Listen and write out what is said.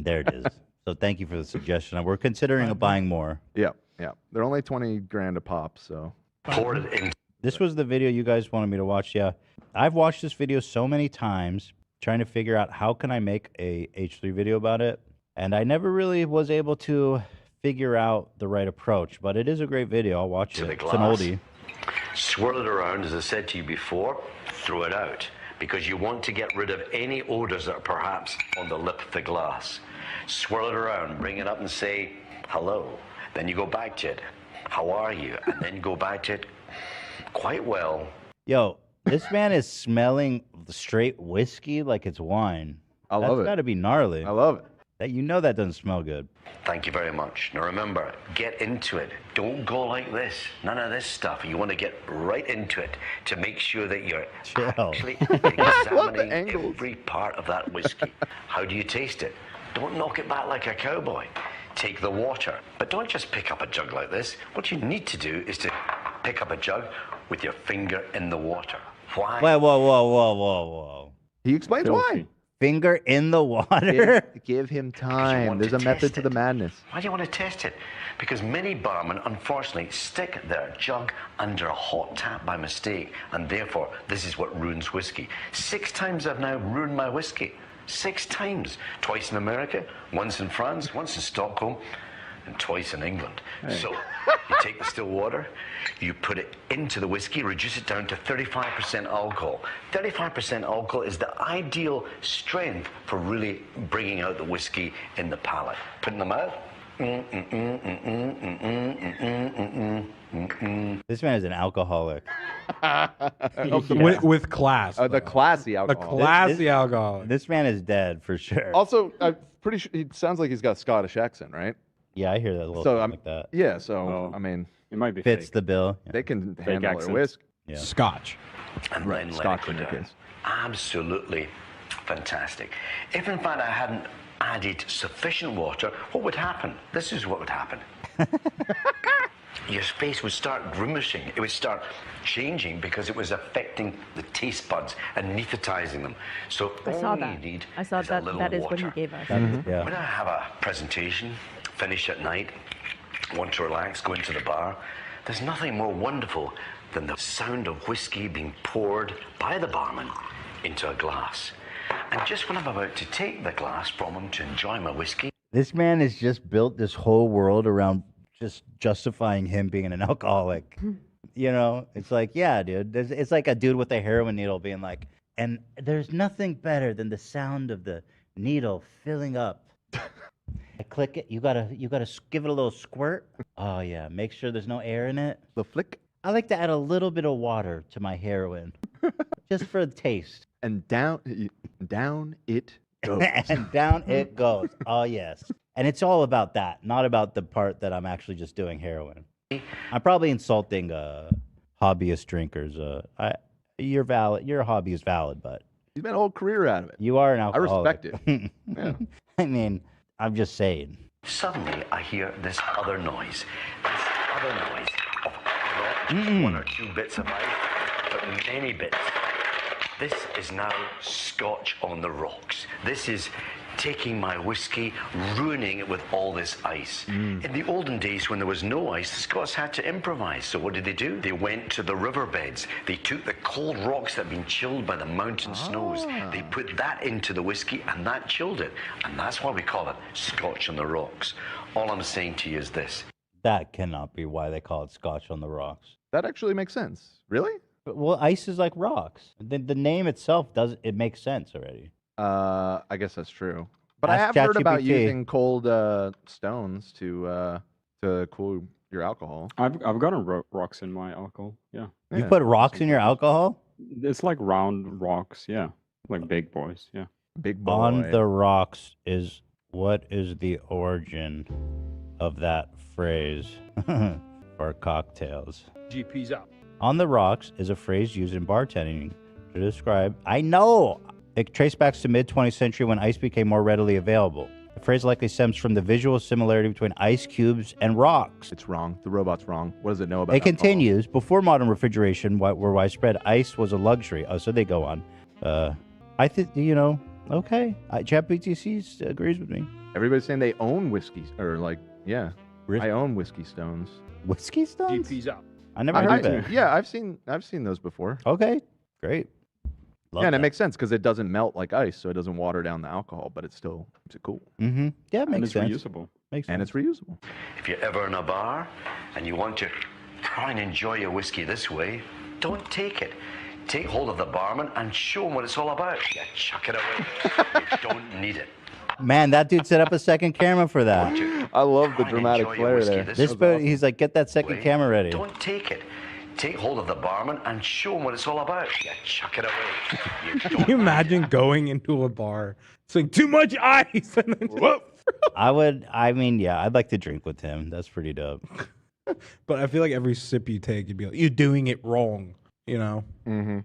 There it is. So thank you for the suggestion. We're considering buying more. Yeah, yeah. They're only 20 grand a pop, so. Pour it in. This was the video you guys wanted me to watch. Yeah, I've watched this video so many times trying to figure out how can I make a H3 video about it. And I never really was able to figure out the right approach, but it is a great video. I'll watch it. It's an oldie. Swirl it around, as I said to you before, throw it out, because you want to get rid of any odors that are perhaps on the lip of the glass. Swirl it around, bring it up and say, hello. Then you go back to it. How are you? And then go back to it. Quite well. Yo, this man is smelling straight whiskey like it's wine. I love it. That's got to be gnarly. I love it. That you know that doesn't smell good. Thank you very much. Now remember, get into it. Don't go like this. None of this stuff. You want to get right into it to make sure that you're actually examining every part of that whiskey. How do you taste it? Don't knock it back like a cowboy. Take the water. But don't just pick up a jug like this. What you need to do is to pick up a jug with your finger in the water. Why? Wait, whoa. He explains why. Finger in the water? Give him time. There's a method to the madness. Why do you want to test it? Because many barmen, unfortunately, stick their jug under a hot tap by mistake, and therefore, this is what ruins whiskey. 6 times I've now ruined my whiskey. 6 times. Twice in America, once in France, once in Stockholm, and twice in England. Hey. So, you take the still water, you put it into the whiskey, reduce it down to 35% alcohol. 35% alcohol is the ideal strength for really bringing out the whiskey in the palate. Put in the mouth. This man is an alcoholic. with class. The classy alcohol. The classy alcohol. This man is dead for sure. Also, I'm pretty sure he sounds like he's got a Scottish accent, right? Yeah, I hear that a little bit like that. Yeah, so, I mean. It might be fits fake. the bill. Yeah. They can Fake handle accents. their whisk. Yeah. Scotch. And Right, then Scotch let in it your go down. case. Absolutely fantastic. If in fact I hadn't added sufficient water, what would happen? This is what would happen. Your face would start grimacing. It would start changing because it was affecting the taste buds, anesthetizing them. So all you need I saw is that. a little That is water. what he gave us. Yeah. When I have a presentation, finish at night, want to relax, go into the bar, there's nothing more wonderful than the sound of whiskey being poured by the barman into a glass. And just when I'm about to take the glass from him to enjoy my whiskey. This man has just built this whole world around just justifying him being an alcoholic. You know, it's like, yeah, dude. It's like a dude with a heroin needle being like, and there's nothing better than the sound of the needle filling up. I click it. You gotta give it a little squirt. Oh yeah, make sure there's no air in it. The flick. I like to add a little bit of water to my heroin, just for the taste. And down it goes. And down it goes. Oh yes. And it's all about that, not about the part that I'm actually just doing heroin. I'm probably insulting hobbyist drinkers. You're valid. Your hobby is valid, but He's made a whole career out of it. you are an I alcoholic. respect it. Yeah. I mean, I'm just saying. Suddenly I hear this other noise. This other noise of not just 1 or 2 bits of ice, but many bits. This is now Scotch on the rocks. This is taking my whiskey, ruining it with all this ice. In the olden days when there was no ice, the Scots had to improvise. So what did they do? They went to the riverbeds. They took the cold rocks that had been chilled by the mountain snows. They put that into the whiskey and that chilled it. And that's why we call it Scotch on the rocks. All I'm saying to you is this. That cannot be why they call it Scotch on the rocks. That actually makes sense. Really? Well, ice is like rocks. The name itself it makes sense already. I guess that's true. But I Ask have heard about ChatGPT. using cold stones to cool your alcohol. I've gotten rocks in my alcohol. Yeah. You put rocks in your alcohol? It's like round rocks. Yeah. Like big boys. Yeah. Big boy. On the rocks is what is the origin of that phrase for cocktails? GP's out. On the rocks is a phrase used in bartending to describe. I know. It traced back to mid-20th century when ice became more readily available. The phrase likely stems from the visual similarity between ice cubes and rocks. It's wrong. The robot's wrong. What does it know about It alcohol? continues. Before modern refrigeration were widespread, ice was a luxury. Oh, so they go on. I think, Okay. ChatBTC agrees with me. Everybody's saying they own whiskey, or like, yeah, Really? I own whiskey stones. Whiskey stones? GP's up. I never heard of that. Yeah, I've seen those before. Okay. Great. Love Yeah, and it that. makes sense because it doesn't melt like ice, so it doesn't water down the alcohol, but it still keeps it cool. Mm-hmm. Yeah, it And makes it's sense. reusable. Makes And sense. it's reusable. If you're ever in a bar and you want to try and enjoy your whiskey this way, don't take it. Take hold of the barman and show him what it's all about. Yeah, chuck it away. You don't need it. Man, that dude set up a second camera for that. I love the Try and dramatic enjoy your flair whiskey there. This boat, he's like, get that second way. camera ready. Don't take it. Take hold of the barman and show him what it's all about. Yeah, chuck it away. You Can don't you need imagine going into a bar? It's like too much ice. And then just, I mean, yeah, I'd like to drink with him. That's pretty dope. but I feel like every sip you take, you'd be like, you're doing it wrong. You know? Mm-hmm.